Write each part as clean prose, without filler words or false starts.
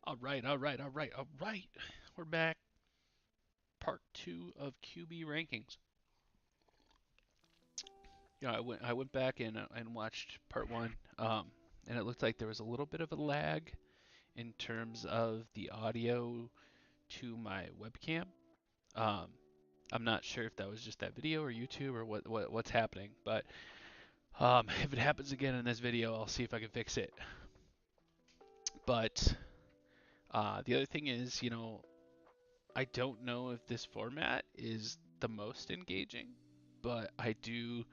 All right, all right, all right, all right. We're back. Part two of QB rankings. I went back and watched part one, and it looked like there was a little bit of a lag in terms of the audio to my webcam. Um, I'm not sure if that was just that video or YouTube or what's happening, but if it happens again in this video, I'll see if I can fix it. But the other thing is, I don't know if this format is the most engaging, but I do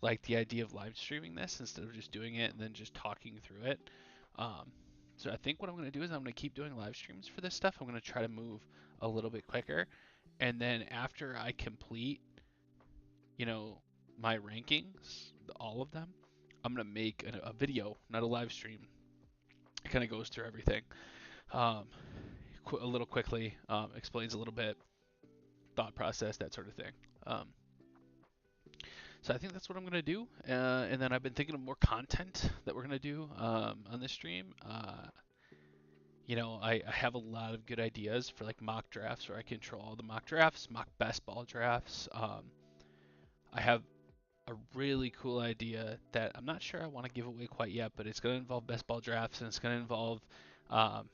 like the idea of live streaming this instead of just doing it and then just talking through it. Um, so I think what I'm going to do is I'm going to keep doing live streams for this stuff. I'm going to try to move a little bit quicker, and then after I complete, you know, my rankings, all of them, I'm going to make a video, not a live stream. It kind of goes through everything um, a little quickly, explains a little bit, thought process, that sort of thing. Um, so I think that's what I'm gonna do, and then I've been thinking of more content that we're gonna do on this stream. I have a lot of good ideas for like mock drafts where I control all the mock drafts, mock best ball drafts. I have a really cool idea that I'm not sure I want to give away quite yet, but it's going to involve best ball drafts and it's going to involve um,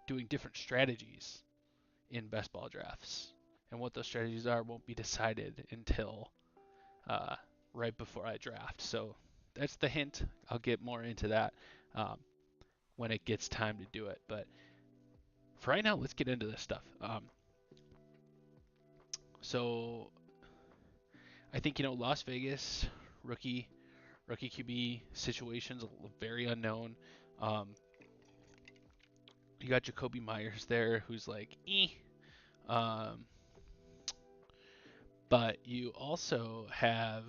doing different strategies in best ball drafts. And what those strategies are won't be decided until uh, right before I draft. So that's the hint. I'll get more into that um, when it gets time to do it. But for right now, let's get into this stuff. So I think Las Vegas rookie QB situations very unknown. Um, you got Jacoby Myers there, who's like, um, but you also have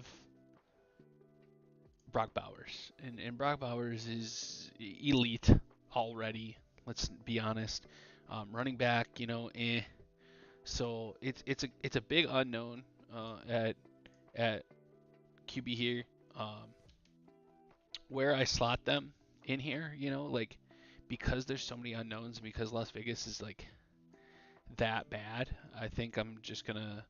Brock Bowers, and Brock Bowers is elite already. Let's be honest. Running back, So it's a big unknown at QB here. Um, where I slot them in here, like because there's so many unknowns, because Las Vegas is like that bad. I think I'm just gonna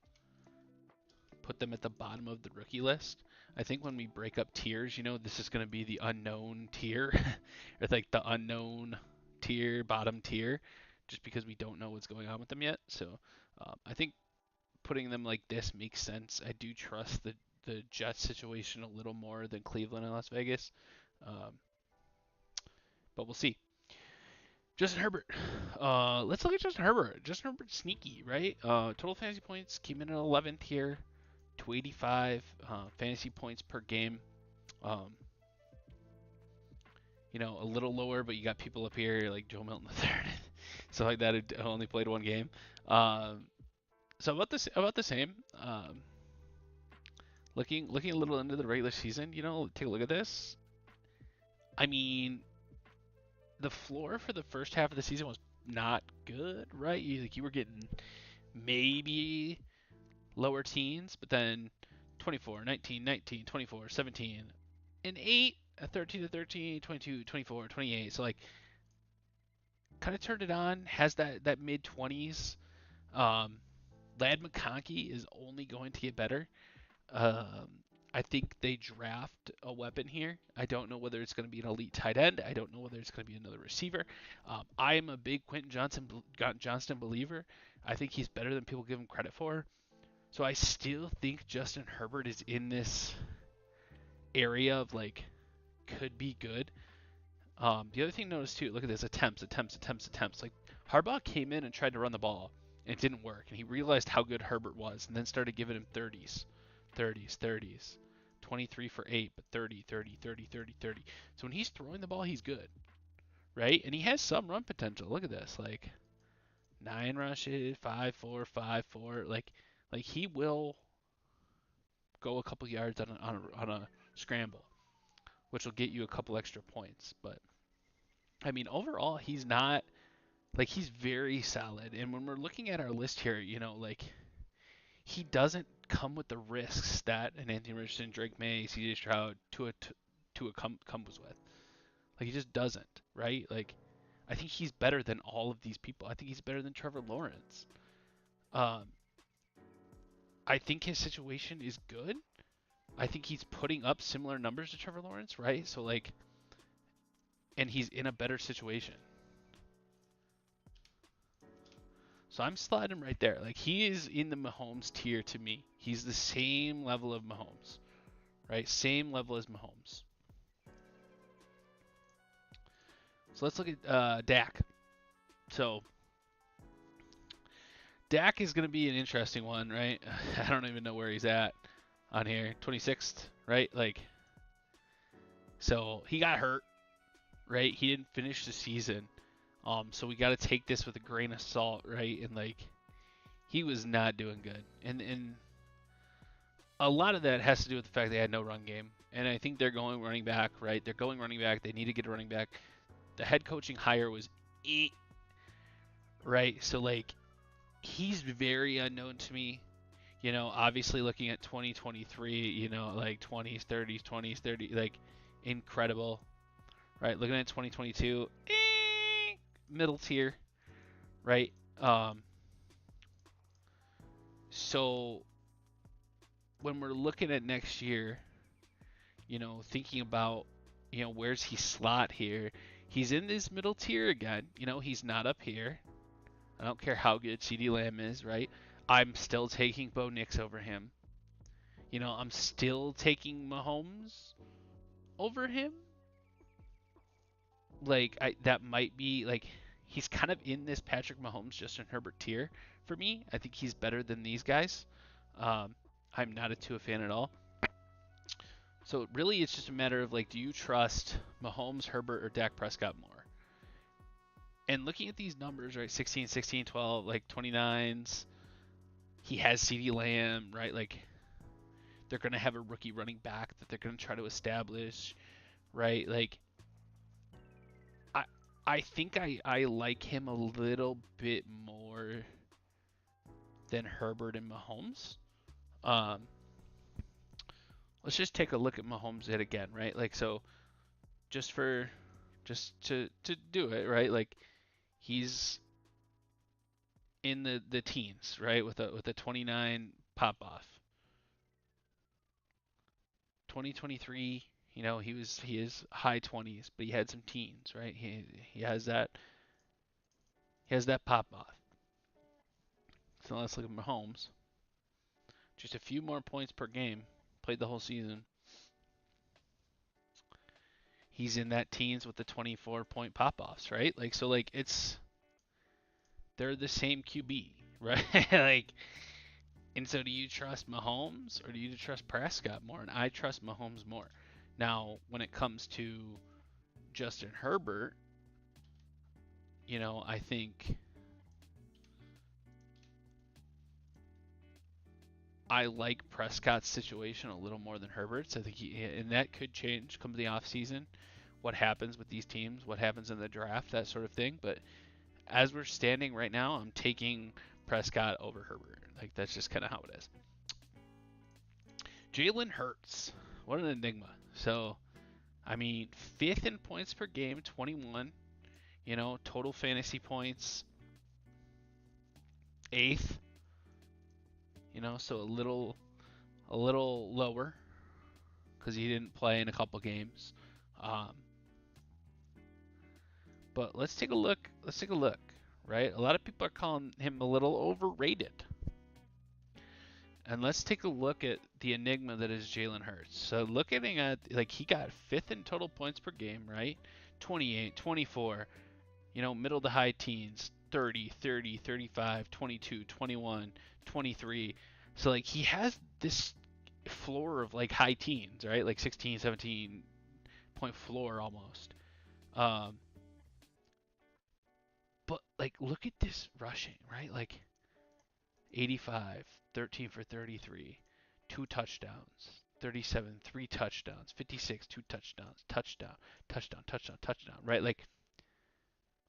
put them at the bottom of the rookie list. I think when we break up tiers, this is going to be the unknown tier, or like the unknown tier, bottom tier, just because we don't know what's going on with them yet. So I think putting them like this makes sense. I do trust the Jets situation a little more than Cleveland and Las Vegas, um, but we'll see. Justin Herbert. Let's look at Justin Herbert. Justin Herbert sneaky, right? Total fantasy points came in at 11th here. 285 fantasy points per game. Um, a little lower, but you got people up here like Joe Milton III, stuff like that who only played one game. Um, so about the same. Looking a little into the regular season, take a look at this. I mean, the floor for the first half of the season was not good, right? You were getting maybe lower teens, but then 24, 19, 19, 24, 17, and 8, 13 to 13, 22, 24, 28. So like kind of turned it on, has that mid 20s. Um, Lad McConkey is only going to get better. Um, I think they draft a weapon here. I don't know whether it's going to be an elite tight end. I don't know whether it's going to be another receiver. I am a big Quentin Johnston believer. I think he's better than people give him credit for. So I still think Justin Herbert is in this area of like could be good. The other thing to notice too, look at this attempts. Like Harbaugh came in and tried to run the ball, and it didn't work, and he realized how good Herbert was, and then started giving him 30s. 23 for 8, but 30, 30, 30, 30, 30. So when he's throwing the ball, he's good, right? And he has some run potential. Look at this, like 9 rushes, 5-4, 5-4. Like he will go a couple yards on a scramble, which will get you a couple extra points. But I mean, overall, he's not like he's very solid. And when we're looking at our list here, like he doesn't come with the risks that an Anthony Richardson, Drake May, C.J. Stroud, Tua comes with. Like he just doesn't, right? Like I think he's better than all of these people. I think he's better than Trevor Lawrence. Um, I think his situation is good. I think he's putting up similar numbers to Trevor Lawrence, right? So like, and he's in a better situation. So I'm sliding him right there. Like he is in the Mahomes tier to me. He's the same level of Mahomes, right? Same level as Mahomes. So let's look at Dak. So Dak is going to be an interesting one, right? I don't even know where he's at on here. 26th, right? Like, so he got hurt, right? He didn't finish the season. So we got to take this with a grain of salt, right? And like, he was not doing good. And a lot of that has to do with the fact they had no run game. And I think they're going running back, right? They're going running back. They need to get a running back. The head coaching hire was right? So like, he's very unknown to me. You know, obviously looking at 2023, you know, like 20s, 30s, 20s, 30, like incredible, right? Looking at 2022, middle tier, right? So when we're looking at next year, you know, thinking about, you know, where's he slot here? He's in this middle tier again. You know, he's not up here. I don't care how good CeeDee Lamb is, right? I'm still taking Bo Nix over him. You know, I'm still taking Mahomes over him. Like that might be like he's kind of in this Patrick Mahomes, Justin Herbert tier for me. I think he's better than these guys. I'm not a Tua fan at all. So really, it's just a matter of like, do you trust Mahomes, Herbert, or Dak Prescott more? And looking at these numbers, right, 16, 16, 12, like 29s. He has CeeDee Lamb, right? Like they're gonna have a rookie running back that they're gonna try to establish, right? Like I think I like him a little bit more than Herbert and Mahomes. Um, let's just take a look at Mahomes yet again, right? Like so, just to do it, right? Like he's in the teens, right? With a 29 pop off. 2023, you know, he is high 20s, but he had some teens, right? He has that pop off. So let's look at Mahomes. Just a few more points per game. Played the whole season. He's in that teens with the 24-point pop-offs, right? Like so, like they're the same QB, right? Like, and so do you trust Mahomes or do you trust Prescott more? And I trust Mahomes more. Now, when it comes to Justin Herbert, you know, I think I like Prescott's situation a little more than Herbert's. I think and that could change come the offseason. What happens with these teams, what happens in the draft, that sort of thing. But as we're standing right now, I'm taking Prescott over Herbert. Like that's just kind of how it is. Jalen Hurts, what an enigma. So, I mean, fifth in points per game, 21. You know, total fantasy points, eighth. You know, so a little lower because he didn't play in a couple games. Um, but let's take a look. Let's take a look. Right, a lot of people are calling him a little overrated. And let's take a look at the enigma that is Jalen Hurts. So looking at, like, he got fifth in total points per game, right? 28, 24, you know, middle to high teens, 30, 30, 35, 22, 21, 23. So, like, he has this floor of, like, high teens, right? Like 16, 17 point floor almost. Um, but, like, look at this rushing, right? Like, 85, 13 for 33, 2 touchdowns, 37, 3 touchdowns, 56, 2 touchdowns, touchdown, touchdown, touchdown, touchdown, right? Like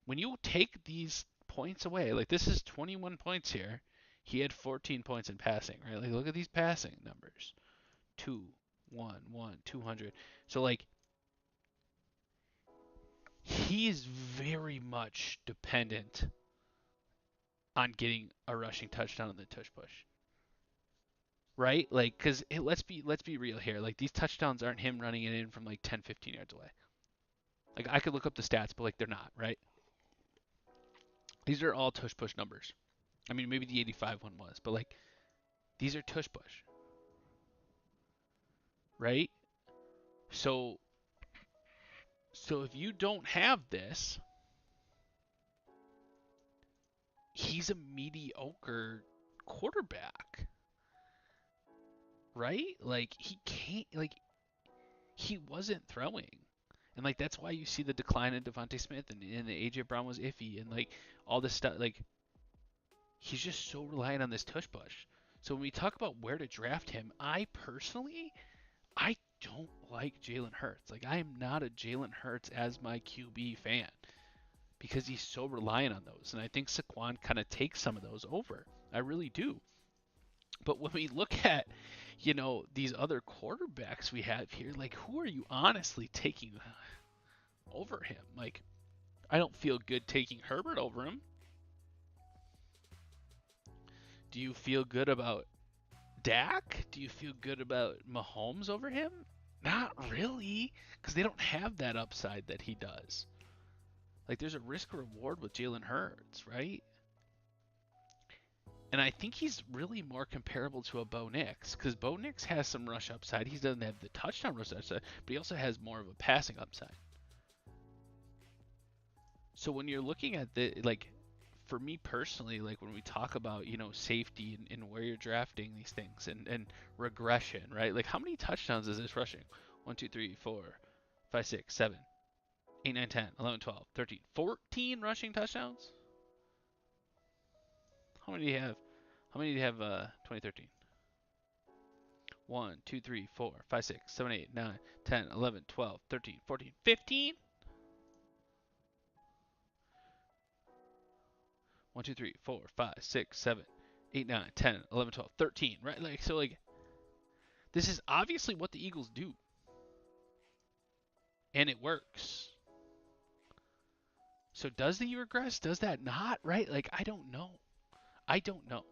when you take these points away, like this is 21 points here. He had 14 points in passing, right? Like look at these passing numbers. 2, 1, 1, 200. So like he is very much dependent on getting a rushing touchdown on the tush push, right? Like, because let's be real here. Like, these touchdowns aren't him running it in from like 10, 15 yards away. Like, I could look up the stats, but like they're not, right? These are all tush push numbers. I mean, maybe the 85 one was, but like these are tush push, right? So if you don't have this, he's a mediocre quarterback, right? Like he can't, like he wasn't throwing. And like that's why you see the decline in Devontae Smith and AJ Brown was iffy and like all this stuff. Like he's just so reliant on this tush push. So when we talk about where to draft him, I don't like Jalen Hurts. Like I am not a Jalen Hurts as my QB fan because he's so reliant on those. And I think Saquon kind of takes some of those over. I really do. But when we look at, these other quarterbacks we have here, like who are you honestly taking over him? Like I don't feel good taking Herbert over him. Do you feel good about Dak? Do you feel good about Mahomes over him? Not really, because they don't have that upside that he does. Like there's a risk reward with Jalen Hurts, right? And I think he's really more comparable to a Bo Nix, because Bo Nix has some rush upside. He doesn't have the touchdown rush upside, but he also has more of a passing upside. So when you're looking at for me personally, like when we talk about, safety and where you're drafting these things and regression, right? Like how many touchdowns is this rushing? 1, 2, 3, 4, 5, 6, 7, 8, 9, 10, 11, 12, 13, 14 rushing touchdowns? How many do you have? How many do you have 2013? 1, 2, 3, 4, 5, 6, 7, 8, 9, 10, 11, 12, 13, 14, 15? 1, 2, 3, 4, 5, 6, 7, 8, 9, 10, 11, 12, 13, right? Like, so, like, this is obviously what the Eagles do. And it works. So does he regress? Does that not, right? Like, I don't know. I don't know.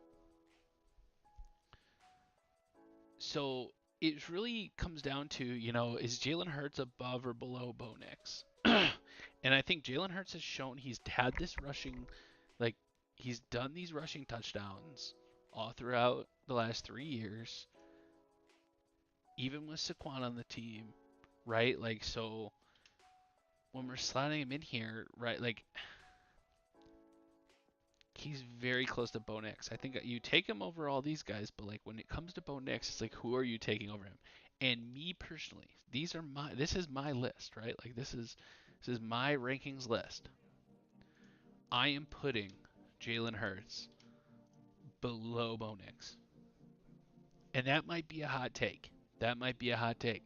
So it really comes down to, is Jalen Hurts above or below Bo Nix? And I think Jalen Hurts has shown he's had this rushing, like, he's done these rushing touchdowns all throughout the last 3 years, even with Saquon on the team, right? Like, so when we're sliding him in here, right, like, he's very close to Bo Nix. I think you take him over all these guys, but like when it comes to Bo Nix, it's like who are you taking over him? And me personally, this is my list, right? Like this is my rankings list. I am putting Jalen Hurts below Bo Nix. And that might be a hot take. That might be a hot take.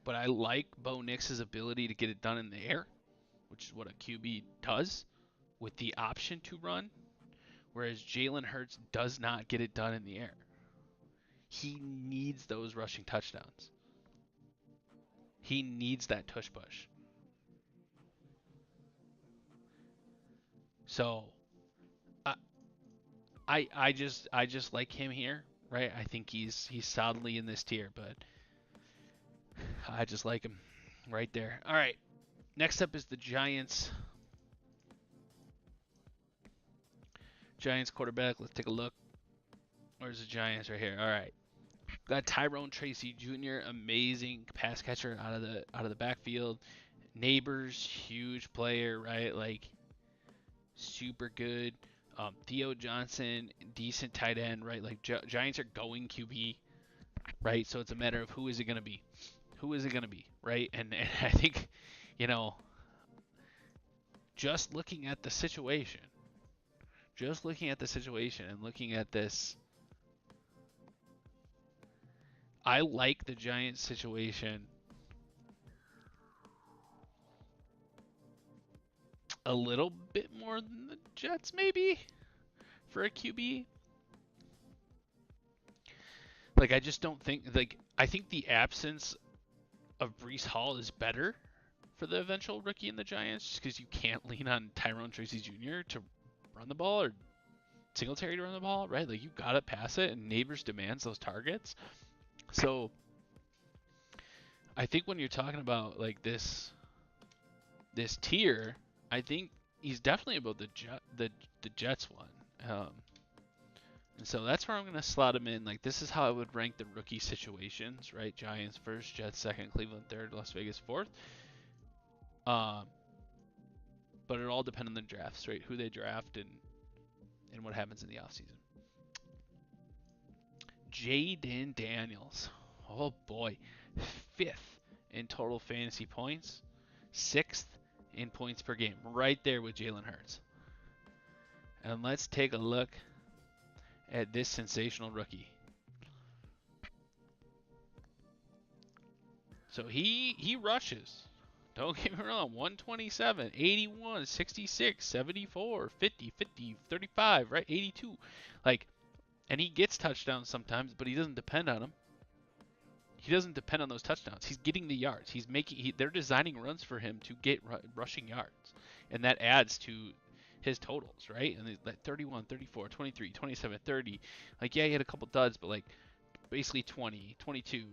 But I like Bo Nix's ability to get it done in the air, which is what a QB does, with the option to run, whereas Jalen Hurts does not get it done in the air. He needs those rushing touchdowns. He needs that tush push. So I just like him here, right? I think he's solidly in this tier, but I just like him right there. All right. Next up is the Giants. Giants quarterback. Let's take a look. Where's the Giants? Right here. All right. Got Tyrone Tracy Jr., amazing pass catcher out of the backfield. Neighbors, huge player, right? Like super good. Theo Johnson, decent tight end, right? Like Giants are going QB, right? So it's a matter of who is it going to be? Who is it going to be, right? And I think, just looking at the situation, and looking at this, I like the Giants situation a little bit more than the Jets, maybe, for a QB. Like, I just don't think, like, I think the absence of Breece Hall is better for the eventual rookie in the Giants, just because you can't lean on Tyrone Tracy Jr. to run the ball or Singletary to run the ball, right? Like you gotta pass it, and Neighbors demands those targets. So I think when you're talking about like this tier, I think he's definitely above the Jets one. And so that's where I'm gonna slot him in. Like this is how I would rank the rookie situations, right? Giants first, Jets second, Cleveland third, Las Vegas fourth. But it all depends on the drafts, right? Who they draft and what happens in the offseason. Jayden Daniels. Oh boy. 5th in total fantasy points. 6th in points per game. Right there with Jalen Hurts. And let's take a look at this sensational rookie. So he rushes. Don't get me wrong. 127, 81, 66, 74, 50, 50, 35, right? 82. Like, and he gets touchdowns sometimes, but he doesn't depend on them. He doesn't depend on those touchdowns. He's getting the yards. They're designing runs for him to get rushing yards, and that adds to his totals, right? And like 31, 34, 23, 27, 30. Like, yeah, he had a couple duds, but like basically 20, 22.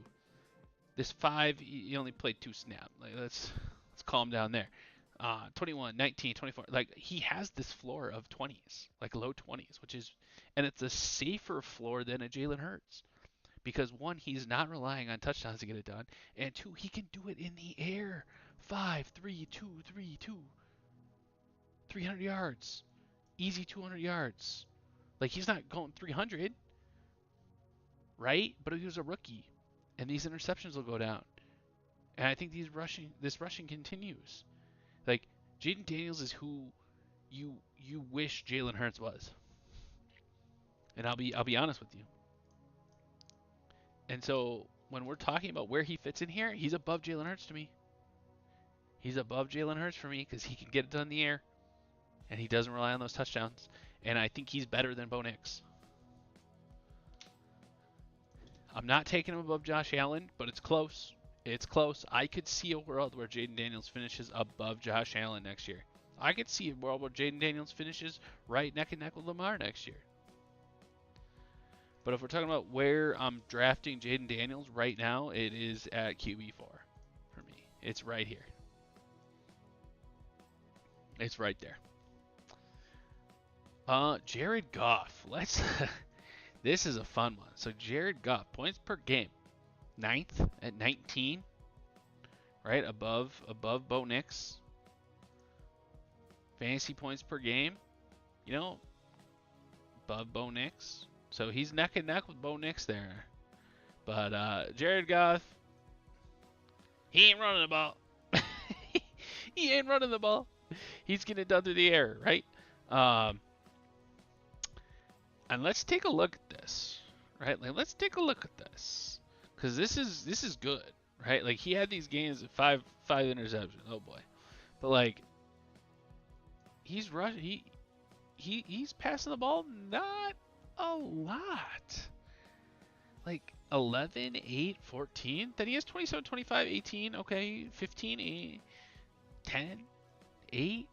This 5, he only played 2 snaps. Like, let's calm down there. 21, 19, 24. Like, he has this floor of 20s, like low 20s, and it's a safer floor than a Jalen Hurts. Because 1, he's not relying on touchdowns to get it done, and 2, he can do it in the air. 5, 3, 2, 3, 2. 300 yards. Easy 200 yards. Like, he's not going 300, right? But he was a rookie, and these interceptions will go down. And I think this rushing continues. Like, Jayden Daniels is who you wish Jalen Hurts was. And I'll be honest with you. And so when we're talking about where he fits in here, he's above Jalen Hurts to me. He's above Jalen Hurts for me because he can get it done in the air, and he doesn't rely on those touchdowns. And I think he's better than Bo Nix. I'm not taking him above Josh Allen, but it's close. It's close. I could see a world where Jayden Daniels finishes above Josh Allen next year. I could see a world where Jayden Daniels finishes right neck and neck with Lamar next year. But if we're talking about where I'm drafting Jayden Daniels right now, it is at QB4 for me. It's right here. It's right there. Jared Goff. This is a fun one. So Jared Goff, points per game, 9th at 19, right above Bo Nix. Fantasy points per game, above Bo Nix. So he's neck and neck with Bo Nix there. But Jared Goff, he ain't running the ball. He ain't running the ball. He's getting it done through the air, right? And let's take a look at this, right? Like, let's take a look at this, because this is good, right? Like, he had these games of five interceptions. Oh boy, but like, he's rushing. He's passing the ball not a lot. Like 11, 8, 14. Then he has 27, 25, 18. Okay, 15, 8, 10, 8.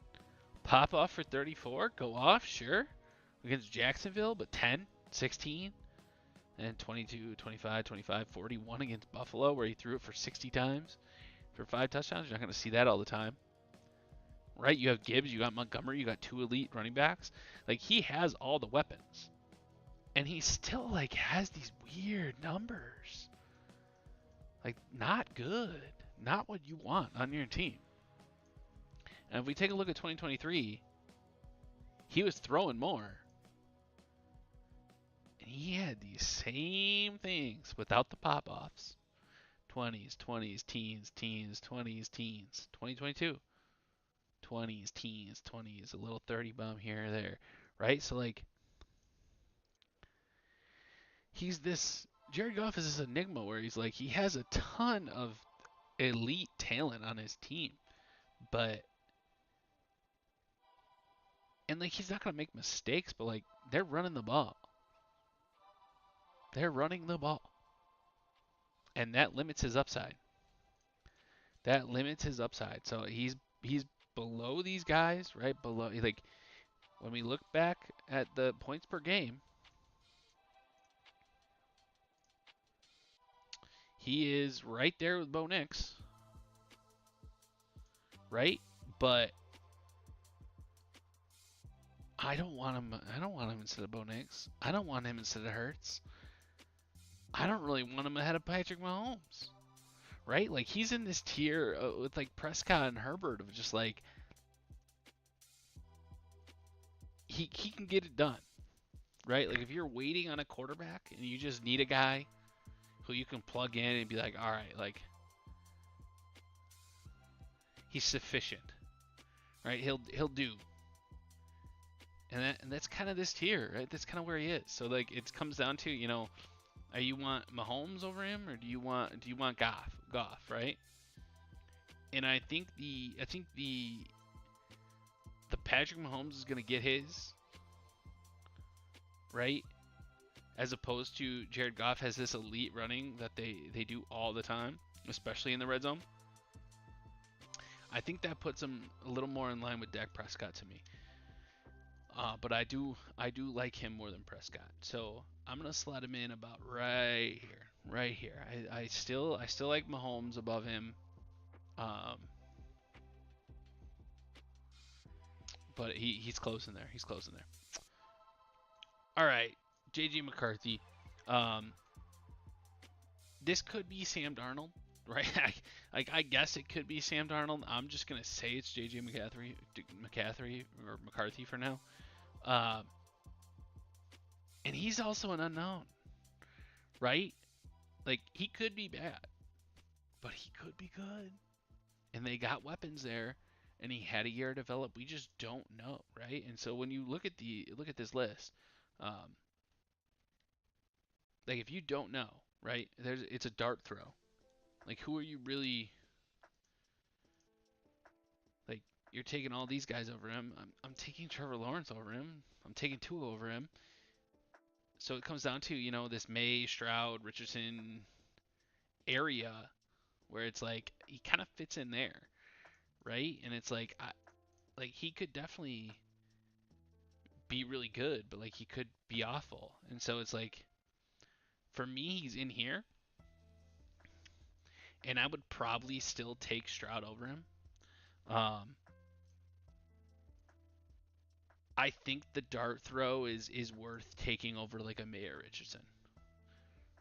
Pop off for 34. Go off, sure. Against Jacksonville, but 10, 16, and 22, 25, 25, 41 against Buffalo, where he threw it for 60 times for 5 touchdowns. You're not going to see that all the time, right? You have Gibbs, you got Montgomery, you got 2 elite running backs. Like, he has all the weapons, and he still like has these weird numbers. Like, not good, not what you want on your team. And if we take a look at 2023, he was throwing more. And he had these same things without the pop-offs. 20s, 20s, teens, 20s, teens. 2022. 20s, teens, 20s, a little 30 bomb here or there. Right? So, like, Jared Goff is this enigma where he's like, he has a ton of elite talent on his team. And like, he's not going to make mistakes, but like, they're running the ball. They're running the ball. And that limits his upside. That limits his upside. So he's below these guys, right? Below, like when we look back at the points per game, he is right there with Bo Nix, right? But I don't want him. I don't want him instead of Bo Nix. I don't want him instead of Hurts. I don't really want him ahead of Patrick Mahomes, right? Like he's in this tier with like Prescott and Herbert of just like he can get it done, right? Like if you're waiting on a quarterback and you just need a guy who you can plug in and be like, all right, like he's sufficient, right? He'll do, and that's kind of this tier, right? That's kind of where he is. So like it comes down to you want Mahomes over him or do you want Goff, right? And I think the Patrick Mahomes is gonna get his, right? As opposed to Jared Goff has this elite running that they do all the time, especially in the red zone. I think that puts him a little more in line with Dak Prescott to me. But I do like him more than Prescott. So I'm gonna slot him in about right here, right here. I still like Mahomes above him, um, but he's close in there. He's close in there. All right, JJ McCarthy. Um, this could be Sam Darnold, right? I guess it could be Sam Darnold. I'm just gonna say it's JJ McCaffrey or McCarthy for now. Uh, and he's also an unknown, right? Like he could be bad, but he could be good. And they got weapons there, and he had a year to develop. We just don't know, right? And so when you look at this list, um, like if you don't know, right? It's a dart throw. Like who are you really like? You're taking all these guys over him. I'm taking Trevor Lawrence over him. I'm taking Tua over him. So it comes down to this May, Stroud, Richardson area where it's like he kind of fits in there, right? And it's like he could definitely be really good, but like he could be awful. And so it's like for me, he's in here, and I would probably still take Stroud over him. Um, I think the dart throw is worth taking over like a May or Richardson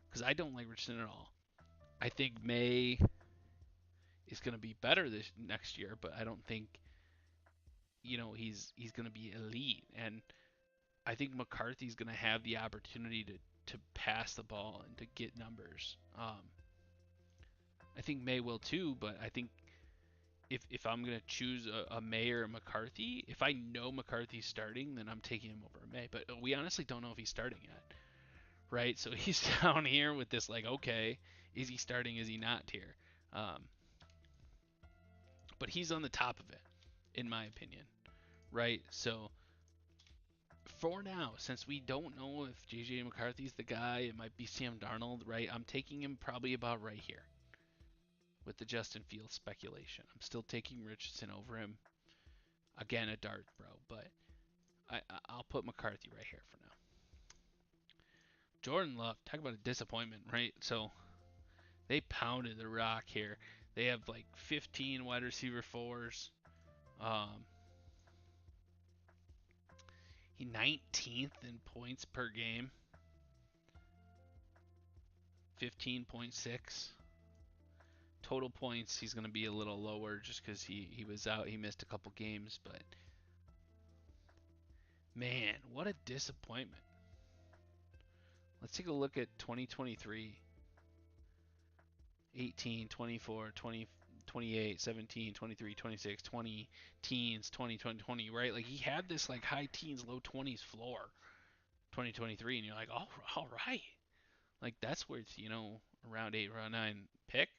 because I don't like Richardson at all. I think May is going to be better this next year, but I don't think he's going to be elite. And I think McCarthy's going to have the opportunity to pass the ball and to get numbers. I think May will too, but I think if I'm gonna choose a May or a McCarthy, if I know McCarthy's starting, then I'm taking him over May. But we honestly don't know if he's starting yet, right? So he's down here with this like, okay, is he starting? Is he not here? Um, but he's on the top of it, in my opinion, right? So for now, since we don't know if JJ McCarthy's the guy, it might be Sam Darnold, right? I'm taking him probably about right here with the Justin Fields speculation. I'm still taking Richardson over him. Again, a dart throw, but I'll put McCarthy right here for now. Jordan Love, talk about a disappointment, right? So they pounded the rock here. They have like 15 wide receiver fours. Um, he 19th in points per game, 15.6. Total points, he's going to be a little lower just because he was out. He missed a couple games, but man, what a disappointment. Let's take a look at 2023. 18, 24, 20, 28, 17, 23, 26, 20, teens, 20, 20, 20, right? Like he had this like high teens, low 20s floor 2023, and you're like, oh, all right. Like that's where it's, around 8, around 9 pick.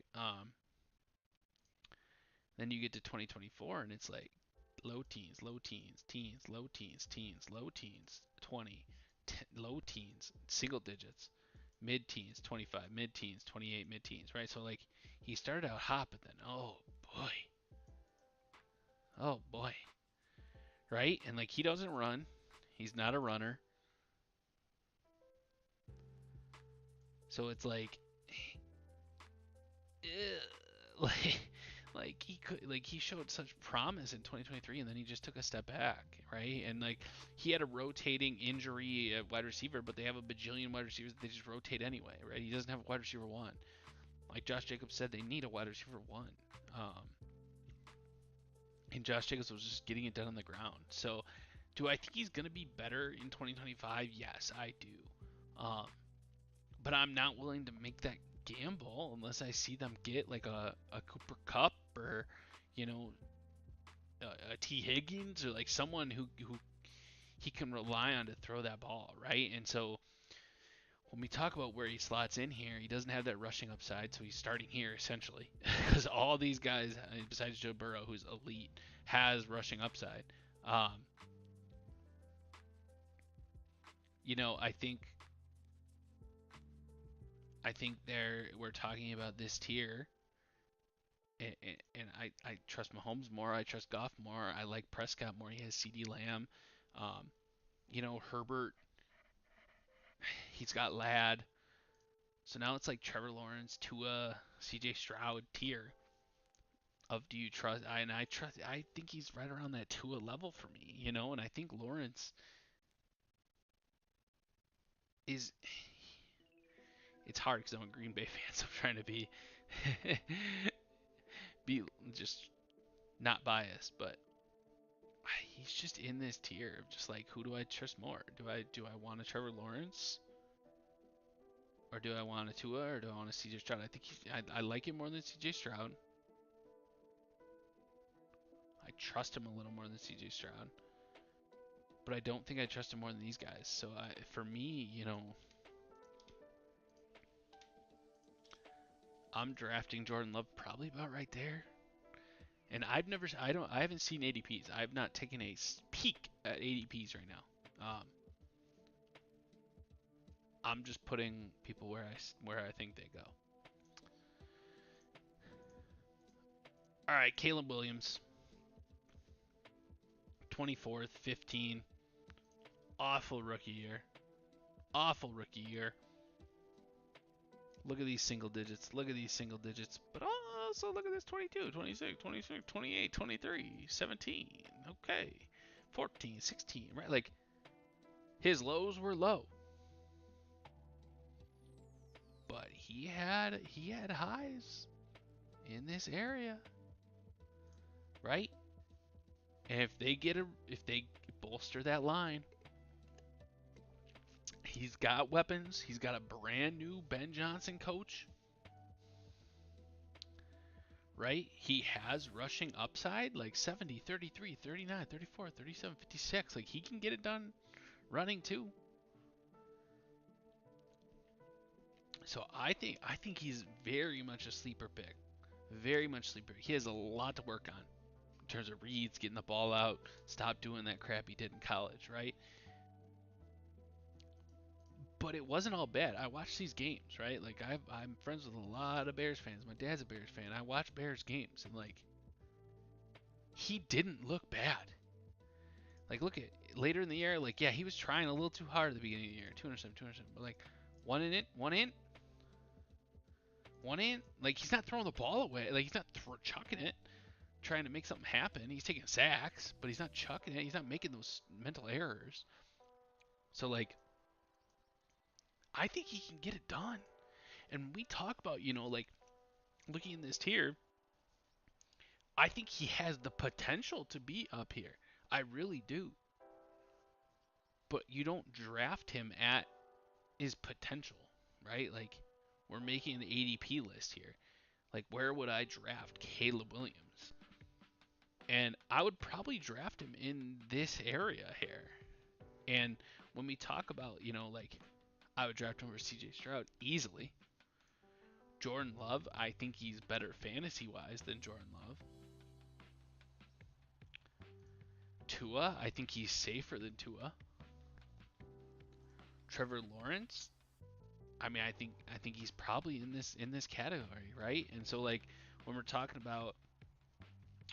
Then you get to 2024, and it's like low teens, low teens, teens, low teens, teens, low teens, 20, low teens, single digits. mid-teens, 25, mid-teens, 28, mid-teens, right? So like he started out hot, but then oh boy, right? And like he doesn't run, he's not a runner, so it's like, like he showed such promise in 2023, and then he just took a step back, right? And like he had a rotating injury at wide receiver, but they have a bajillion wide receivers that they just rotate anyway, right? He doesn't have a wide receiver one. Like Josh Jacobs said, they need a wide receiver one. Um, and Josh Jacobs was just getting it done on the ground. So, do I think he's going to be better in 2025? Yes, I do. Um, but I'm not willing to make that gamble unless I see them get like a Cooper Kupp or, you know, a T Higgins or like someone who he can rely on to throw that ball, right? And so when we talk about where he slots in here, he doesn't have that rushing upside, so he's starting here essentially because all these guys, besides Joe Burrow, who's elite, has rushing upside. Um, you know, I think we're talking about this tier, and I trust Mahomes more. I trust Goff more. I like Prescott more. He has CeeDee Lamb. Um, you know, Herbert. He's got Lad. So now it's like Trevor Lawrence, Tua, C.J. Stroud tier of do you trust? I trust. I think he's right around that Tua level for me. You know, and I think Lawrence is. It's hard because I'm a Green Bay fan, so I'm trying to be just not biased, but he's just in this tier of just like, who do I trust more? Do I want a Trevor Lawrence, or do I want a Tua, or do I want a CJ Stroud? I think I like him more than CJ Stroud. I trust him a little more than CJ Stroud, but I don't think I trust him more than these guys. So for me, you know, I'm drafting Jordan Love probably about right there. And I haven't seen ADPs. I've not taken a peek at ADPs right now. I'm just putting people where I think they go. All right, Caleb Williams, 24th, 15. Awful rookie year. Awful rookie year. Look at these single digits. Look at these single digits. But also look at this 22, 26, 26, 28, 23, 17. Okay. 14, 16, right? Like his lows were low. But he had highs in this area, right? And if they bolster that line, he's got weapons. He's got a brand new Ben Johnson coach, right? He has rushing upside like 70, 33, 39, 34, 37, 56. Like he can get it done running too. So I think he's very much a sleeper pick. Very much sleeper. He has a lot to work on in terms of reads, getting the ball out, stop doing that crap he did in college, right? But it wasn't all bad. I watched these games, right? Like I'm friends with a lot of Bears fans. My dad's a Bears fan. I watch Bears games, and like he didn't look bad. Like look at later in the year, like yeah, he was trying a little too hard at the beginning of the year. 207, 207, but like one in it, one in, one in. Like he's not throwing the ball away. Like he's not chucking it, trying to make something happen. He's taking sacks, but he's not chucking it. He's not making those mental errors. So like I think he can get it done. And we talk about, you know, like looking in this tier, I think he has the potential to be up here. I really do. But you don't draft him at his potential, right? Like we're making an ADP list here. Like where would I draft Caleb Williams? And I would probably draft him in this area here. And when we talk about, you know, like I would draft him over CJ Stroud easily. Jordan Love, I think he's better fantasy wise than Jordan Love. Tua, I think he's safer than Tua. Trevor Lawrence, I mean, I think he's probably in this category, right? And so like when we're talking about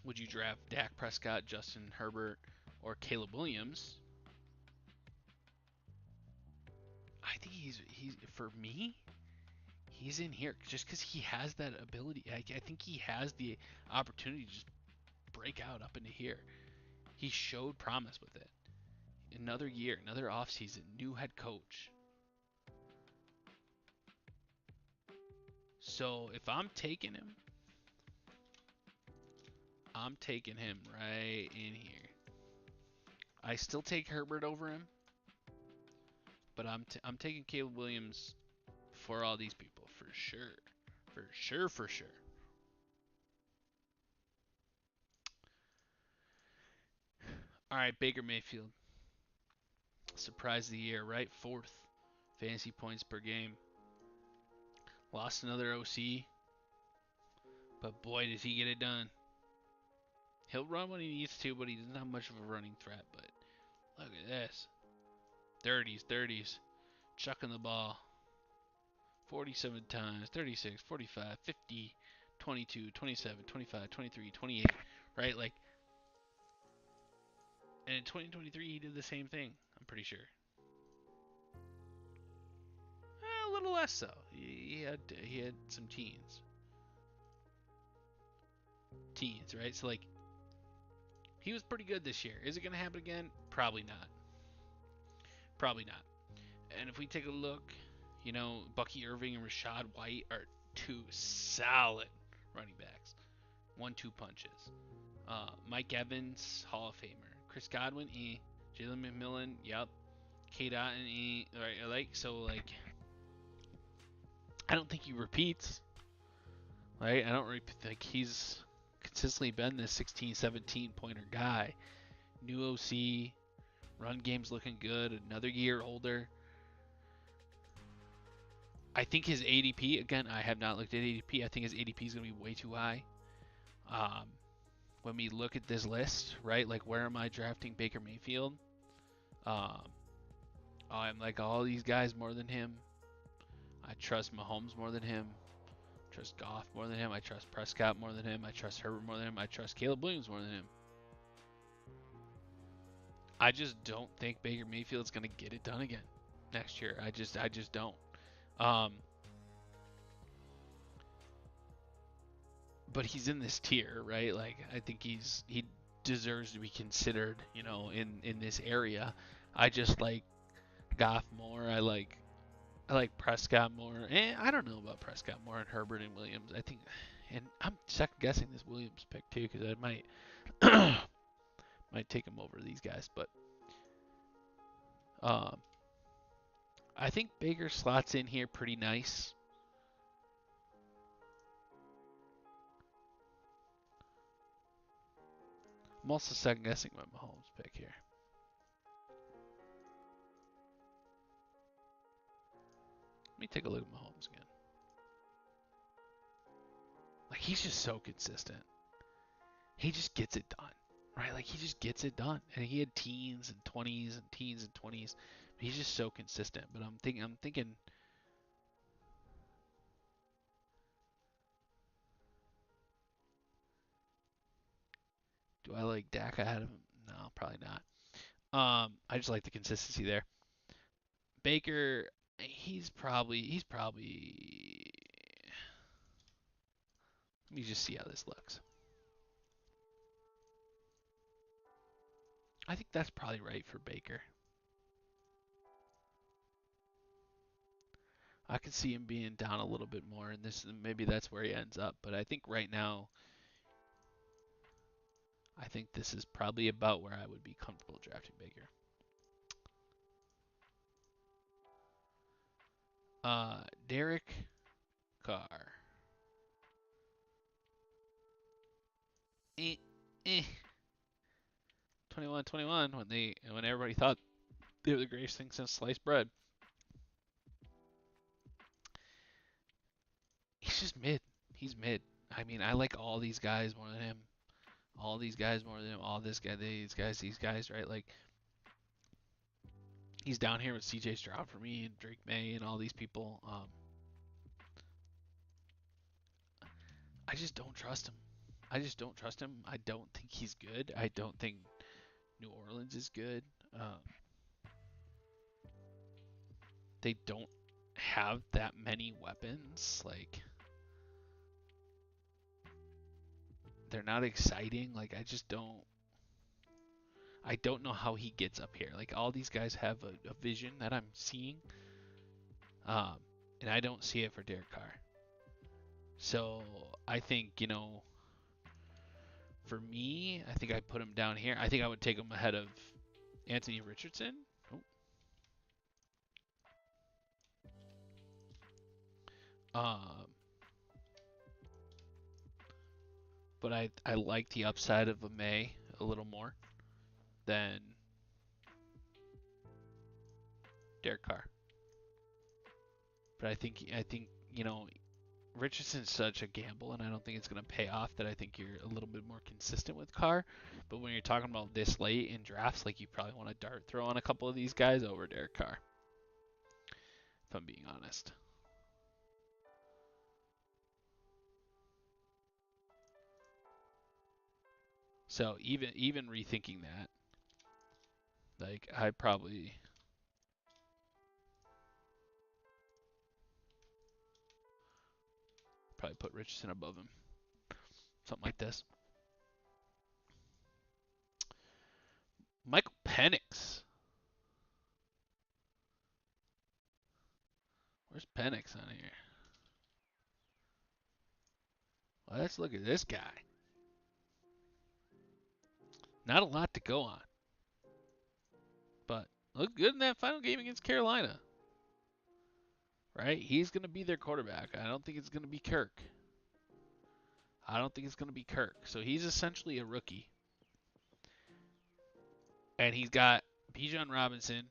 would you draft Dak Prescott, Justin Herbert, or Caleb Williams? I think he's for me, he's in here just because he has that ability. I think he has the opportunity to just break out up into here. He showed promise with it. Another year, another offseason, new head coach. So if I'm taking him right in here. I still take Herbert over him, but I'm taking Caleb Williams for all these people for sure, for sure, for sure. All right, Baker Mayfield, surprise of the year, right? Fourth fantasy points per game. Lost another OC, but boy, does he get it done. He'll run when he needs to, but he doesn't have much of a running threat. But look at this. 30s, 30s. Chucking the ball. 47 times. 36, 45, 50, 22, 27, 25, 23, 28. Right? Like, and in 2023, he did the same thing, I'm pretty sure. A little less so. He had some teens. Teens, right? So, like, he was pretty good this year. Is it going to happen again? Probably not. Probably not. And if we take a look, Bucky Irving and Rashad White are two solid running backs. 1-2 punches. Mike Evans, Hall of Famer. Chris Godwin, Jalen McMillan, yep. K. Dotton, Right, I don't think he repeats. Right? I don't think he's consistently been this 16, 17 pointer guy. New OC, run game's looking good. Another year older. I think his ADP, again, I have not looked at ADP. I think his ADP is going to be way too high. When we look at this list, right, like where am I drafting Baker Mayfield? I'm like all these guys more than him. I trust Mahomes more than him. I trust Goff more than him. I trust Prescott more than him. I trust Herbert more than him. I trust Caleb Williams more than him. I just don't think Baker Mayfield's going to get it done again next year. I just don't. But he's in this tier, right? Like I think he deserves to be considered, in this area. I just like Goff more. I like Prescott more. I don't know about Prescott more and Herbert and Williams. I think, and I'm second guessing this Williams pick too because I might take him over these guys. But I think Baker slots in here pretty nice. I'm also second guessing my Mahomes pick here. Let me take a look at Mahomes again. Like he's just so consistent. He just gets it done, right? Like he just gets it done. And he had teens and 20s and teens and 20s. He's just so consistent. But I'm thinking. Do I like Dak ahead of him? No, probably not. I just like the consistency there. Baker, he's probably. Let me just see how this looks. I think that's probably right for Baker. I could see him being down a little bit more, and maybe that's where he ends up. But I think right now, I think this is probably about where I would be comfortable drafting Baker. Derek Carr. 21-21 when everybody thought they were the greatest thing since sliced bread. He's just mid. He's mid. I mean, I like all these guys more than him. All these guys more than him. All this guy, these guys, right? Like, He's down here with C.J. Stroud for me and Drake May and all these people. I just don't trust him. I just don't trust him. I don't think he's good. I don't think New Orleans is good. Um, they don't have that many weapons. Like, they're not exciting. Like, I don't know how he gets up here. Like, all these guys have a vision that I'm seeing, um, and I don't see it for Derek Carr. So I think, for me, I think I put him down here. I think I would take him ahead of Anthony Richardson. Um, but I like the upside of a May a little more than Derek Carr. But I think Richardson's such a gamble, and I don't think it's going to pay off. That I think you're a little bit more consistent with Carr. But when you're talking about this late in drafts, like you probably want to dart throw on a couple of these guys over Derek Carr. If I'm being honest. So even rethinking that, like I probably put Richardson above him. Something like this. Michael Penix. Where's Penix on here? Well, let's look at this guy. Not a lot to go on. But looked good in that final game against Carolina. Right? He's going to be their quarterback. I don't think it's going to be Kirk. So he's essentially a rookie. And he's got Bijan Robinson,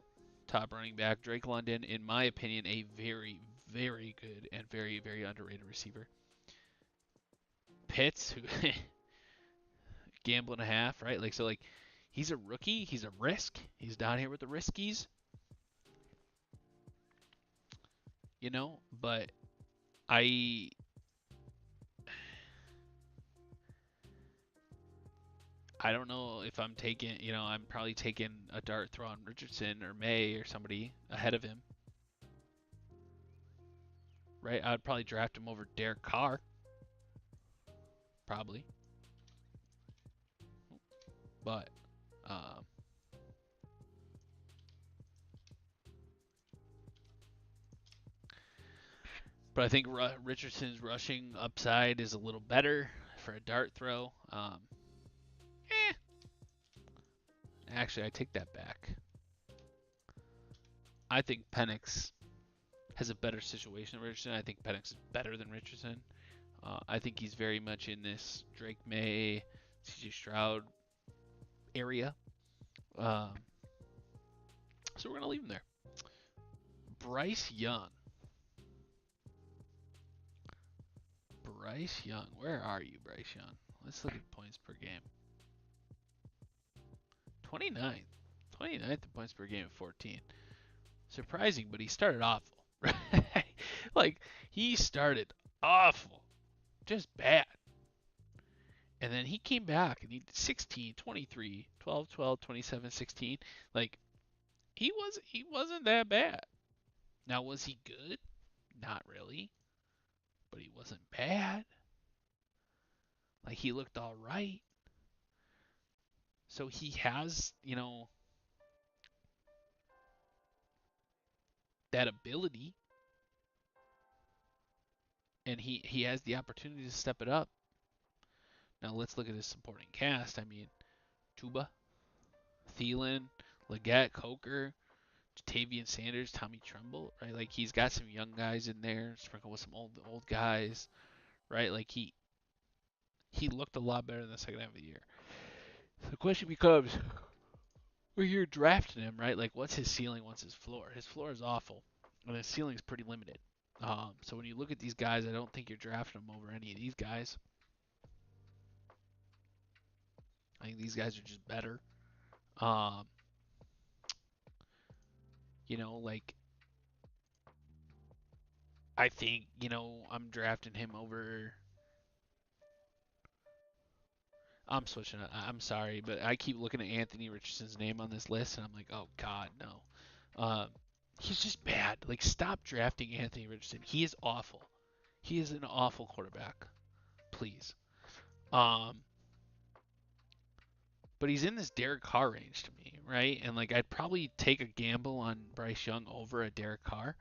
top running back. Drake London, in my opinion, a very, very good and very, very underrated receiver. Pitts, who gamble and a half, right? Like he's a rookie. He's a risk. He's down here with the riskies. But I don't know if I'm taking, I'm probably taking a dart throw on Richardson or May or somebody ahead of him. Right? I'd probably draft him over Derek Carr. Probably. But I think Richardson's rushing upside is a little better for a dart throw. Actually, I take that back. I think Penix has a better situation than Richardson. I think Penix is better than Richardson. I think he's very much in this Drake May, C.J. Stroud area. So we're going to leave him there. Bryce Young. Where are you, Bryce Young? Let's look at points per game. 29th. 29th in points per game at 14. Surprising, but he started awful. Right? Like, he started awful. Just bad. And then he came back and he did 16, 23, 12, 12, 27, 16. Like, he wasn't that bad. Now, was he good? Not really. But he wasn't bad. Like, he looked all right. So he has, that ability. And he has the opportunity to step it up. Now, let's look at his supporting cast. I mean, Tuba, Thielen, Leggett, Coker, Jatavian Sanders, Tommy Tremble, right? Like, he's got some young guys in there, sprinkled with some old guys, right? Like, he looked a lot better in the second half of the year. So the question becomes, when you're drafting him, right? Like, what's his ceiling? What's his floor? His floor is awful, and his ceiling is pretty limited. So when you look at these guys, I don't think you're drafting them over any of these guys. I think these guys are just better. Like I think, I'm drafting him over. I'm switching it. I'm sorry, but I keep looking at Anthony Richardson's name on this list, and I'm like, oh God, no. He's just bad. Like, stop drafting Anthony Richardson. He is awful. He is an awful quarterback. Please. Um, but he's in this Derek Carr range to me, right? And like, I'd probably take a gamble on Bryce Young over a Derek Carr.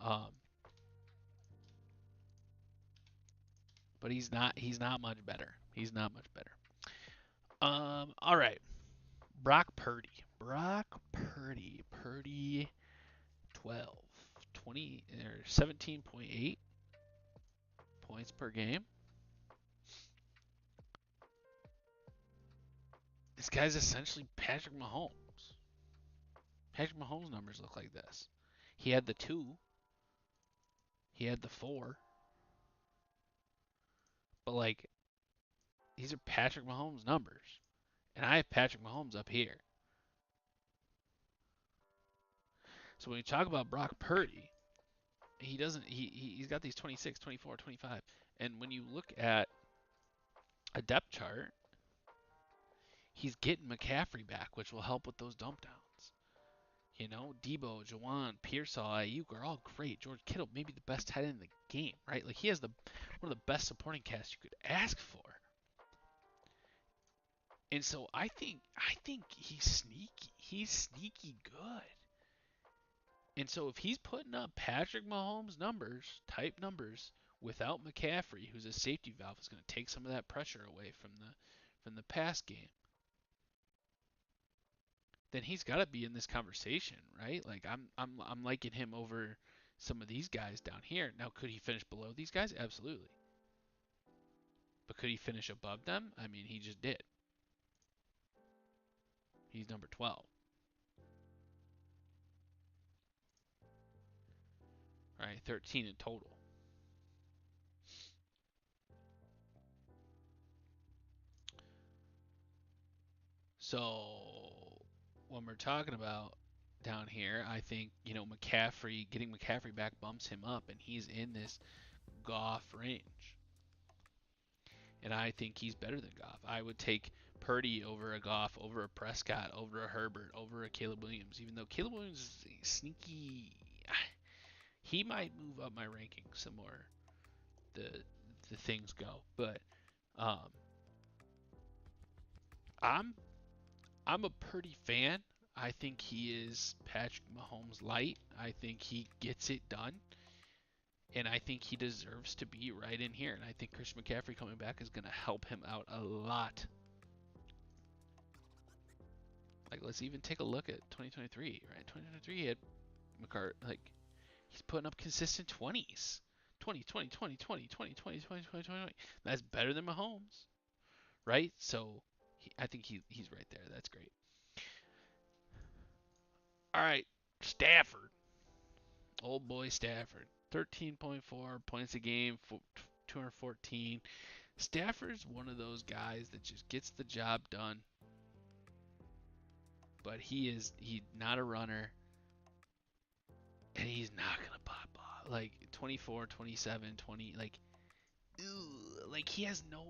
Um, but he's not. He's not much better. He's not much better. All right. Brock Purdy. Brock Purdy. Purdy 12, 20, or 17.8 points per game. This guy's essentially Patrick Mahomes. Patrick Mahomes' numbers look like this. He had the 2. He had the 4. But, like, these are Patrick Mahomes' numbers. And I have Patrick Mahomes up here. So when you talk about Brock Purdy, he's got these 26, 24, 25. And when you look at a depth chart, he's getting McCaffrey back, which will help with those dump downs. Debo, Jawan, Pearsall, Ayuk are all great. George Kittle, maybe the best tight end in the game, right? Like he has one of the best supporting casts you could ask for. And so I think he's sneaky. He's sneaky good. And so if he's putting up Patrick Mahomes type numbers without McCaffrey, who's a safety valve, is going to take some of that pressure away from the pass game. Then he's got to be in this conversation, right? Like I'm liking him over some of these guys down here. Now, could he finish below these guys? Absolutely. But could he finish above them? I mean, he just did. He's number 12. All right, 13 in total. So when we're talking about down here, I think, getting McCaffrey back bumps him up, and he's in this Goff range. And I think he's better than Goff. I would take Purdy over a Goff, over a Prescott, over a Herbert, over a Caleb Williams. Even though Caleb Williams is sneaky, he might move up my rankings some more. The things go, but I'm a Purdy fan. I think he is Patrick Mahomes light. I think he gets it done. And I think he deserves to be right in here. And I think Christian McCaffrey coming back is going to help him out a lot. Like, let's even take a look at 2023, right? 2023, he had he's putting up consistent 20s. 20, 20, 20, 20, 20, 20, 20, 20, 20, 20. That's better than Mahomes, right? So I think he's right there. That's great. All right, Stafford. Old boy Stafford. 13.4 points a game, 214. Stafford's one of those guys that just gets the job done. But he's not a runner. And he's not going to pop off. Like 24, 27, 20, like he has no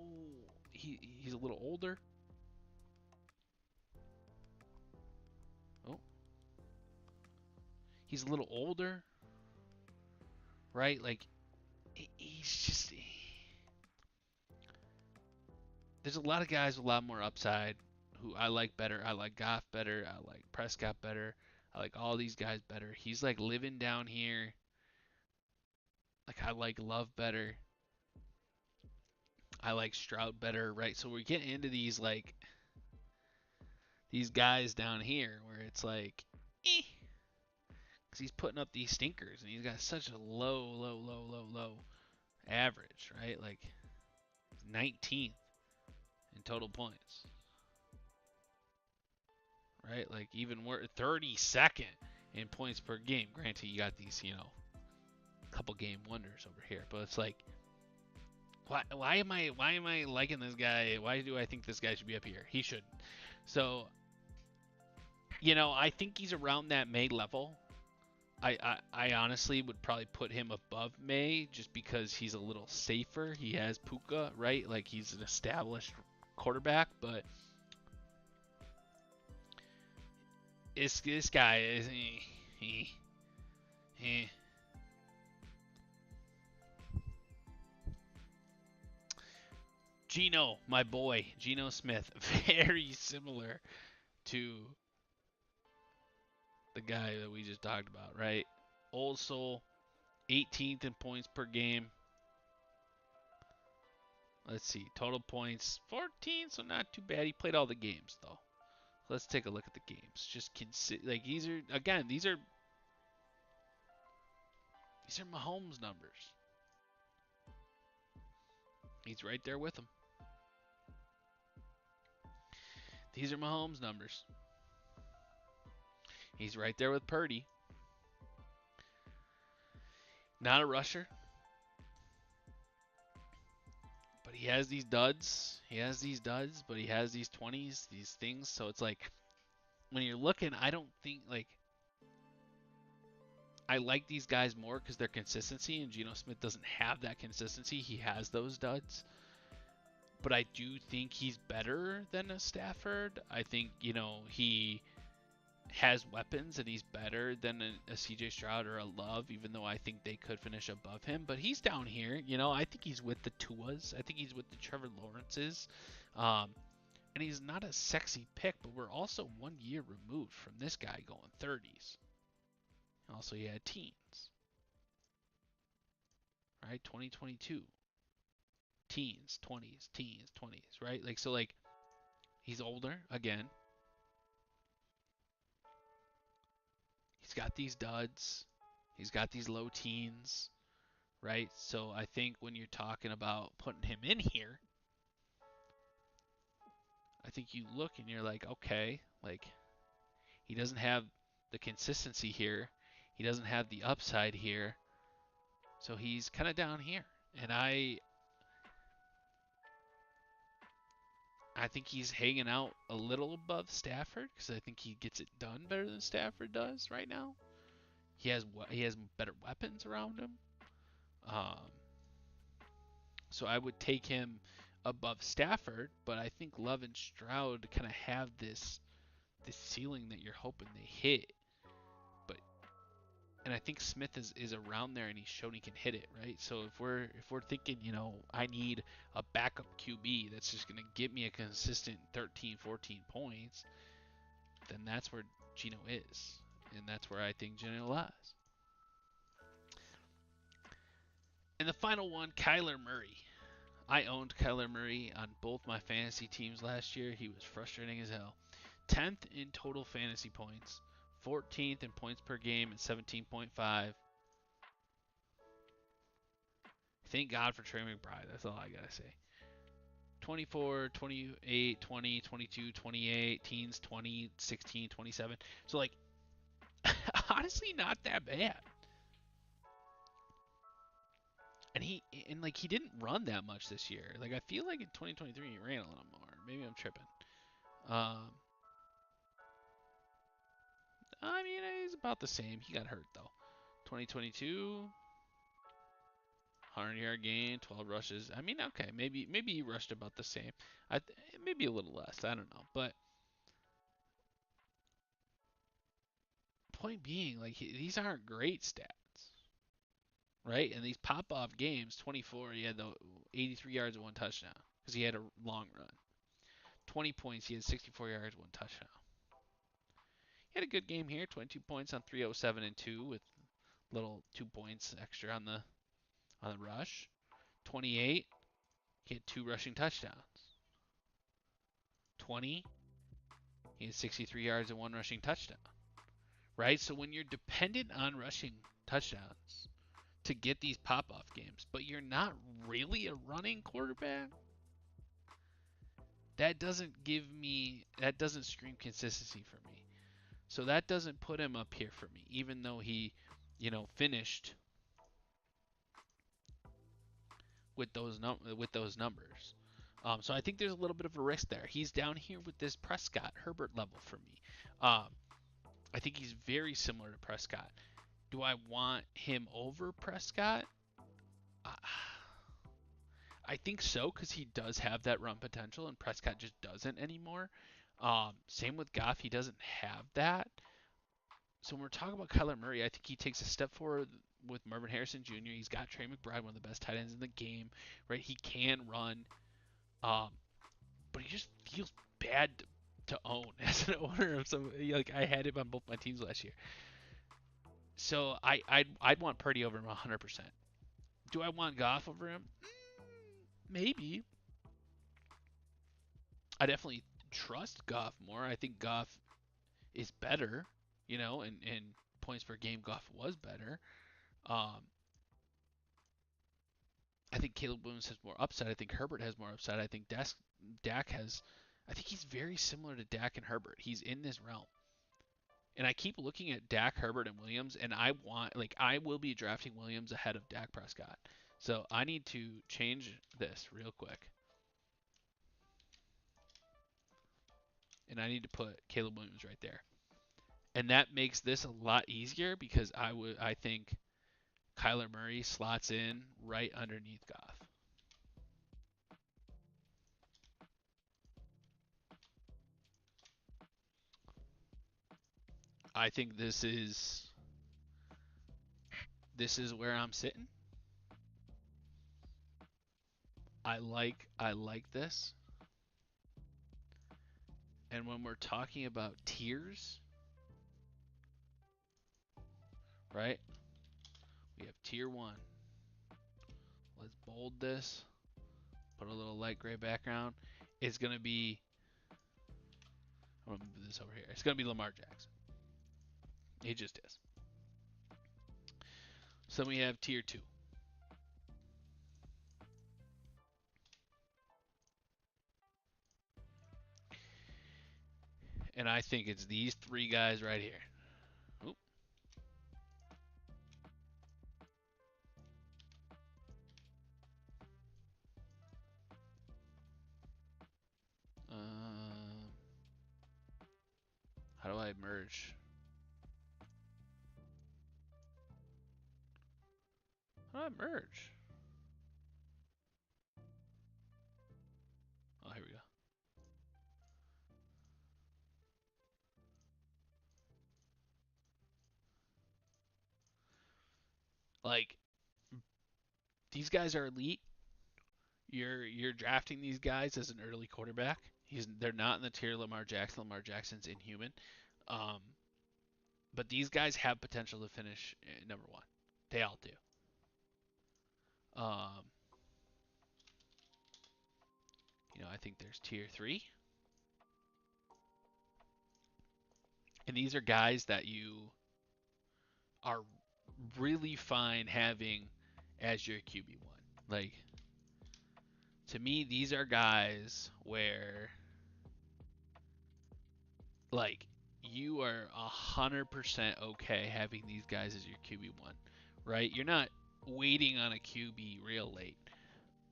he's a little older. Oh. He's a little older. Right? Like he's just there's a lot of guys with a lot more upside who I like better. I like Goff better. I like Prescott better. I like all these guys better. He's like living down here. Like I like Love better. I like Stroud better, right? So we're getting into these guys down here where it's like, because he's putting up these stinkers and he's got such a low average, right? Like 19th in total points, right? Like even we're 32nd in points per game. Granted, you got these, couple game wonders over here, but it's like, why am I liking this guy? Why do I think this guy should be up here? He shouldn't. So, I think he's around that May level. I honestly would probably put him above May just because he's a little safer. He has Puka, right? Like he's an established quarterback, but this guy is eh. Geno, my boy, Geno Smith, very similar to the guy that we just talked about, right? Old soul, 18th in points per game. Let's see, total points 14, so not too bad. He played all the games though. Let's take a look at the games. Just like these are Mahomes numbers. He's right there with him. These are Mahomes numbers. He's right there with Purdy. Not a rusher, but he has these duds. But he has these 20s, these things. So it's like when you're looking, I don't think like I like these guys more because their consistency, and Geno Smith doesn't have that consistency. He has those duds. But I do think he's better than a Stafford. I think, he has weapons and he's better than a CJ Stroud or a Love, even though I think they could finish above him. But he's down here. I think he's with the Tuas. I think he's with the Trevor Lawrences. And he's not a sexy pick, but we're also 1 year removed from this guy going 30s. Also, he had teens. Right? 2022. Teens, 20s, right? Like, so, like, he's older again. He's got these duds. He's got these low teens, right? So I think when you're talking about putting him in here, I think you look and you're like, okay, like, he doesn't have the consistency here. He doesn't have the upside here. So he's kind of down here. And I think he's hanging out a little above Stafford because I think he gets it done better than Stafford does right now. He has better weapons around him. So I would take him above Stafford, but I think Love and Stroud kind of have this ceiling that you're hoping they hit. And I think Smith is around there and he's shown he can hit it, right? So if we're thinking, I need a backup QB that's just going to give me a consistent 13, 14 points, then that's where Geno is. And that's where I think Geno lies. And the final one, Kyler Murray. I owned Kyler Murray on both my fantasy teams last year. He was frustrating as hell. 10th in total fantasy points. 14th in points per game at 17.5. Thank God for Trey McBride. That's all I got to say. 24, 28, 20, 22, 28, teens 20, 16, 27. So, like, honestly, not that bad. And he didn't run that much this year. Like, I feel like in 2023 he ran a little more. Maybe I'm tripping. I mean, he's about the same. He got hurt though. 2022, 100-yard gain, 12 rushes. I mean, okay, maybe he rushed about the same. Maybe a little less. I don't know. But point being, like, these aren't great stats, right? And these pop-off games, 24, he had the 83 yards and 1 touchdown because he had a long run. 20 points, he had 64 yards, 1 touchdown. He had a good game here, 22 points on 307 and 2 with little 2 points extra on the rush. 28, he had 2 rushing touchdowns. 20, he had 63 yards and 1 rushing touchdown. Right? So when you're dependent on rushing touchdowns to get these pop-off games, but you're not really a running quarterback, that doesn't scream consistency for me. So that doesn't put him up here for me, even though he, finished with those numbers. So I think there's a little bit of a risk there. He's down here with this Prescott Herbert level for me. I think he's very similar to Prescott. Do I want him over Prescott? Uh, I think so because he does have that run potential, and Prescott just doesn't anymore. Same with Goff, he doesn't have that. So when we're talking about Kyler Murray, I think he takes a step forward with Marvin Harrison Jr. He's got Trey McBride, one of the best tight ends in the game, right? He can run, um, but he just feels bad to own as an owner of some. Like I had him on both my teams last year, so I'd want Purdy over him 100%. Do I want Goff over him? Maybe. I definitely trust Goff more. I think Goff is better, and points per game, Goff was better. Um, I think Caleb Williams has more upside. I think Herbert has more upside. I think Dak has. I think he's very similar to Dak and Herbert. He's in this realm. And I keep looking at Dak, Herbert, and Williams, and I will be drafting Williams ahead of Dak Prescott. So I need to change this real quick. And I need to put Caleb Williams right there. And that makes this a lot easier because I think Kyler Murray slots in right underneath Goff. I think this is where I'm sitting. I like this. And when we're talking about tiers, right? We have tier 1. Let's bold this. Put a little light gray background. It's going to be I'm going to move this over here. It's going to be Lamar Jackson. He just is. So we have tier 2. And I think it's these 3 guys right here. Oop. How do I merge? How do I merge? Oh, here we go. Like, these guys are elite. You're drafting these guys as an early quarterback. They're not in the tier of Lamar Jackson. Lamar Jackson's inhuman. Um, but these guys have potential to finish number 1. They all do. Um, I think there's tier 3. And these are guys that you are really fine having as your QB1. Like, to me, these are guys where, like, you are 100% okay having these guys as your QB1, right? You're not waiting on a QB real late.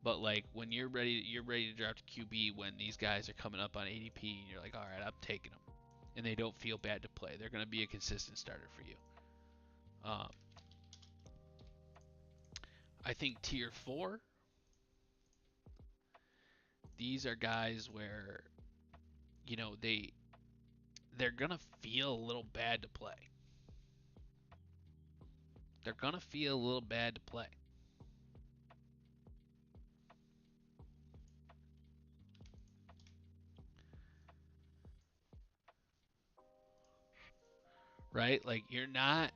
But like when you're ready to draft a QB when these guys are coming up on ADP and you're like, all right, I'm taking them, and they don't feel bad to play. They're going to be a consistent starter for you. I think tier 4. These are guys where they're going to feel a little bad to play. They're going to feel a little bad to play. Right? Like you're not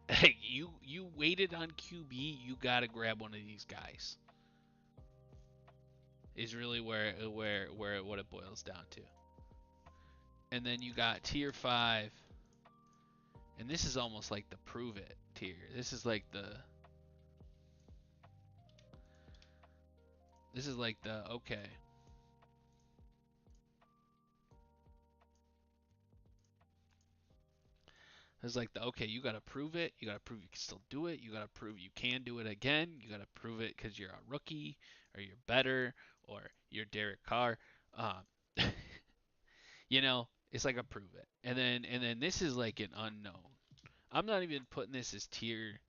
like you waited on QB, you got to grab one of these guys. Is really where what it boils down to. And then you got tier 5. And this is almost like the prove it tier. This is like the okay. It's like the okay, you got to prove it. You got to prove you can still do it. You got to prove you can do it again. You got to prove it because you're a rookie or you're better or you're Derek Carr. Um, it's like a prove it. And then this is like an unknown. I'm not even putting this as tier.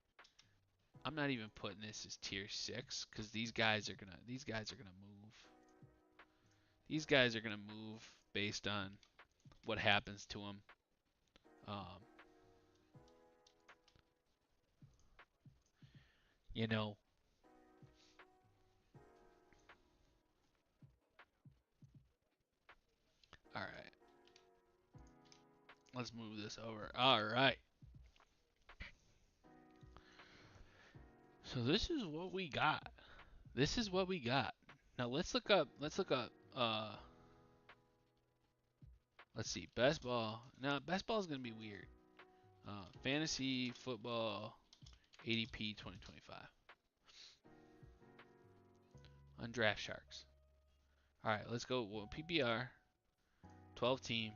I'm not even putting this as tier 6 because these guys are gonna move. These guys are gonna move based on what happens to them. Um, you know. All right. Let's move this over. All right. So this is what we got. This is what we got. Now let's look up. Let's see. Best ball. Now best ball is gonna be weird. Fantasy football ADP 2025 on Draft Sharks. All right, let's go. Well, PPR 12 team.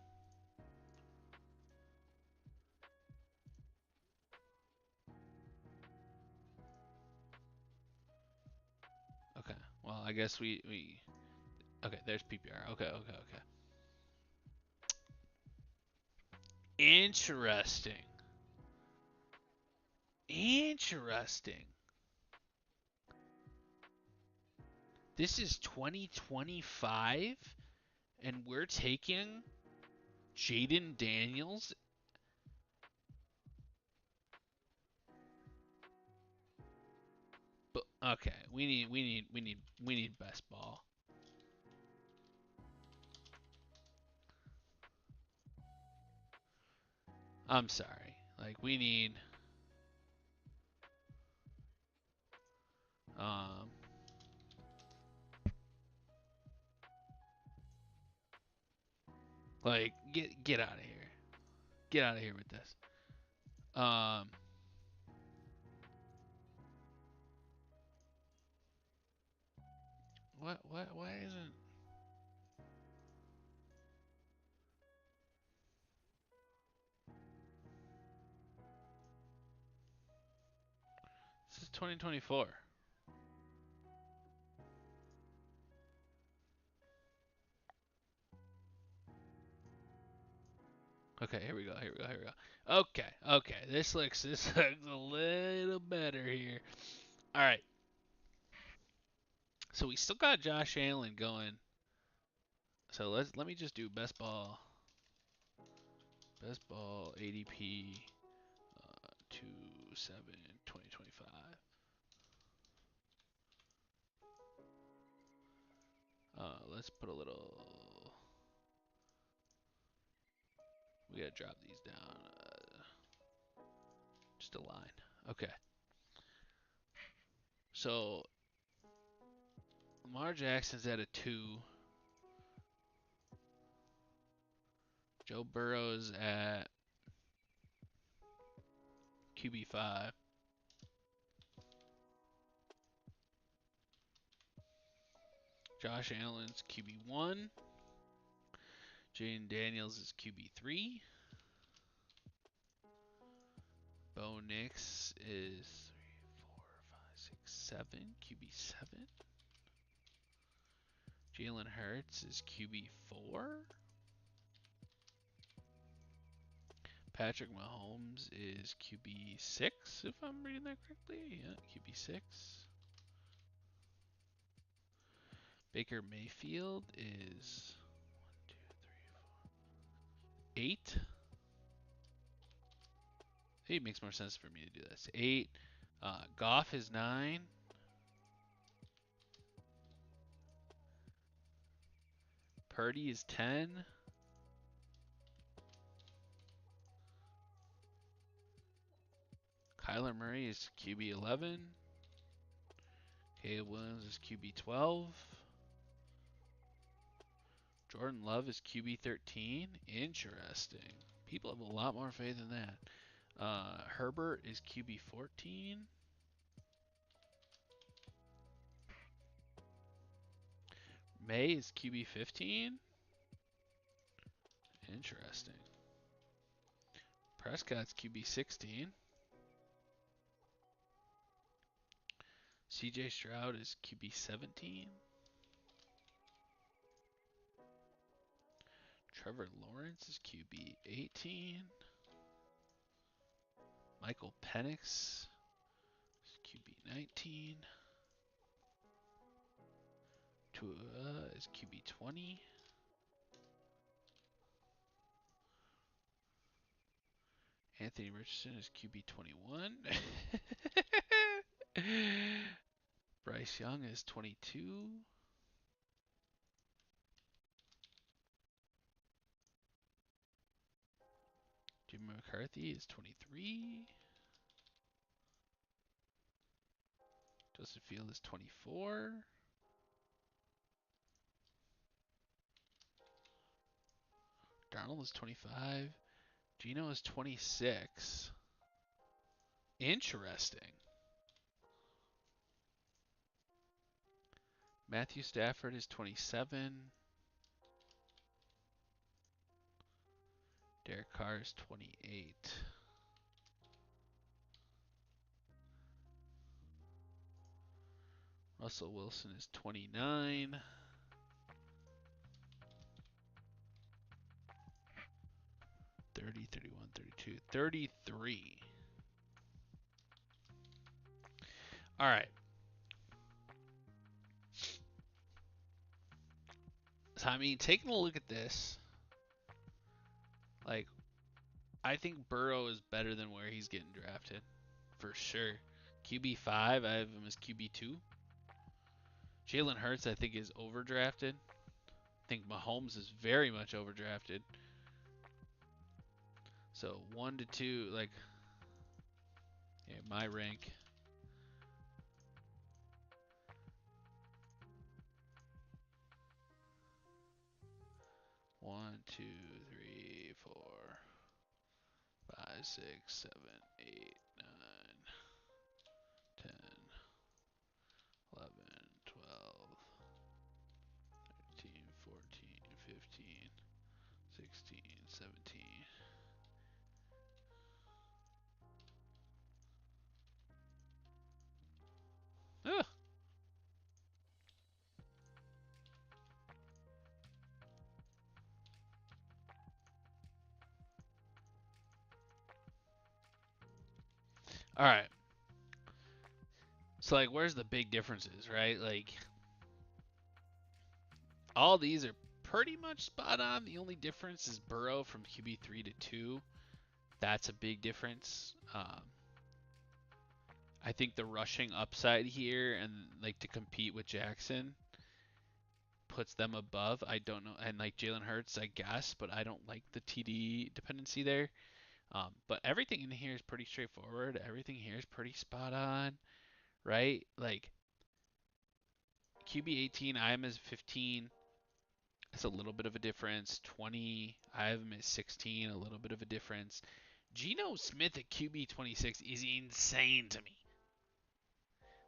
Okay. Well, I guess we okay. There's PPR. Okay. Interesting. Interesting. This is 2025, and we're taking Jaden Daniels. But okay, we need best ball. I'm sorry. Like we need um like get out of here. Get out of here with this. Um what why isn't this is 2024. Okay, here we go. Okay. This looks a little better here. All right. So we still got Josh Allen going. So let me just do best ball ADP 2/7/2025. Let's put a little. We gotta drop these down. Just a line. Okay. So Lamar Jackson's at a 2. Joe Burrow's at QB5. Josh Allen's QB1. Jaden Daniels is QB3. Bo Nix is 3, 4, 5, 6, 7. QB7. Jalen Hurts is QB4. Patrick Mahomes is QB6, if I'm reading that correctly. Yeah, QB6. Baker Mayfield is 1, 2, 3, 4, 8. I think it makes more sense for me to do this. 8. Goff is 9. Purdy is 10. Kyler Murray is QB 11. Caleb Williams is QB 12. Jordan Love is QB 13. Interesting. People have a lot more faith in that. Herbert is QB 14. May is QB 15. Interesting. Prescott's QB 16. CJ Stroud is QB 17. Trevor Lawrence is QB 18. Michael Penix is QB 19. Tua is QB 20. Anthony Richardson is QB 21. Bryce Young is 22. Jimmy McCarthy is 23. Justin Field is 24. Darnold is 25. Geno is 26. Interesting. Matthew Stafford is 27. Derek Carr is 28. Russell Wilson is 29. 30, 31, 32, 33. All right. So, I mean, taking a look at this, like, I think Burrow is better than where he's getting drafted, for sure. QB5, I have him as QB2. Jalen Hurts, I think, is overdrafted. I think Mahomes is very much overdrafted. So 1 to 2, like, yeah, my rank. One, two, three, 4, 5, 6, 7, 8, 9, 10, 11, 12, 13, 14, 15, 16, 17. Ugh. All right. So, like, where's the big differences, right? Like, all these are pretty much spot on. The only difference is Burrow from QB3 to 2. That's a big difference. I think the rushing upside here and, like, to compete with Jackson puts them above. I don't know. And, like, Jalen Hurts, I guess, but I don't like the TD dependency there. But everything in here is pretty straightforward. Everything here is pretty spot on, right? Like, QB 18, I am as 15. That's a little bit of a difference. 20, I have him at 16, a little bit of a difference. Geno Smith at QB 26 is insane to me.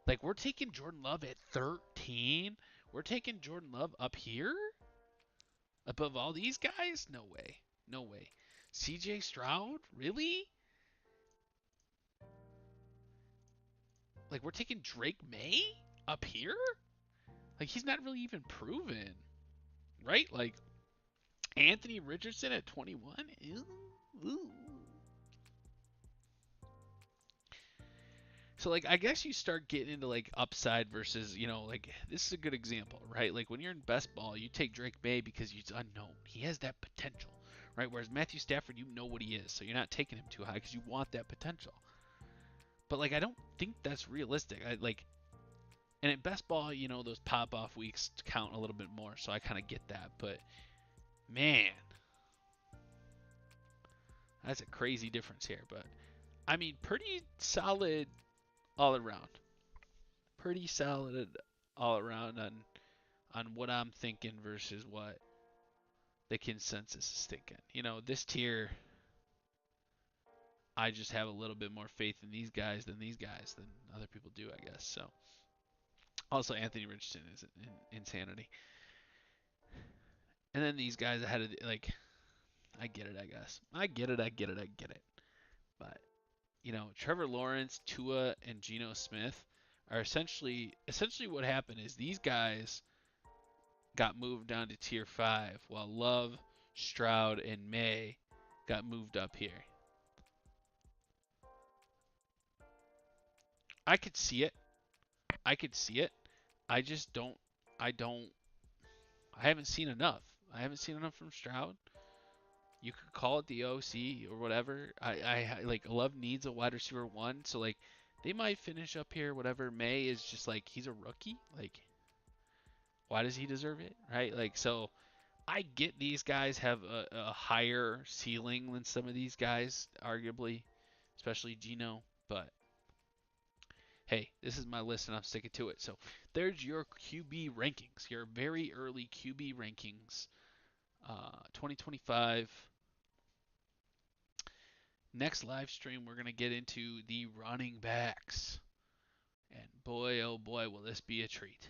Like, we're taking Jordan Love at 13. We're taking Jordan Love up here above all these guys? No way. No way. CJ Stroud? Really? Like, we're taking Drake May up here? Like, he's not really even proven. Right? Like, Anthony Richardson at 21? Ooh. So, like, I guess you start getting into, like, upside versus, you know, like, this is a good example, right? Like, when you're in best ball, you take Drake May because he's unknown. He has that potential, right? Whereas Matthew Stafford, you know what he is, so you're not taking him too high because you want that potential. But, like, I don't think that's realistic. And at best ball, you know, those pop-off weeks count a little bit more, so I kind of get that. But, man, that's a crazy difference here. But, I mean, pretty solid all around. Pretty solid all around on what I'm thinking versus what the consensus is thinking. You know, this tier, I just have a little bit more faith in these guys than other people do, I guess. So, also Anthony Richardson is insanity. And then these guys ahead of like, I get it, I guess. I get it. But, you know, Trevor Lawrence, Tua, and Geno Smith are essentially what happened is these guys got moved down to tier 5 while Love, Stroud, and May got moved up here. I could see it. I could see it. I just don't. I don't. I haven't seen enough. I haven't seen enough from Stroud. You could call it the OC or whatever. I like Love needs a wide receiver one, so like they might finish up here. Whatever. May is just like he's a rookie. Like why does he deserve it, right? Like so. I get these guys have a higher ceiling than some of these guys, arguably, especially Gino. But hey, this is my list and I'm sticking to it. So there's your QB rankings, your very early QB rankings, 2025. Next live stream, we're going to get into the running backs. And boy, oh boy, will this be a treat.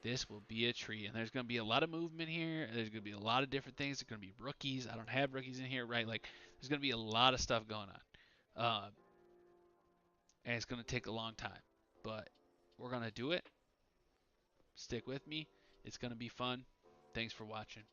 This will be a treat. And there's going to be a lot of movement here. There's going to be a lot of different things. There's going to be rookies. I don't have rookies in here, right? Like, there's going to be a lot of stuff going on. And it's going to take a long time. But we're going to do it. Stick with me. It's going to be fun. Thanks for watching.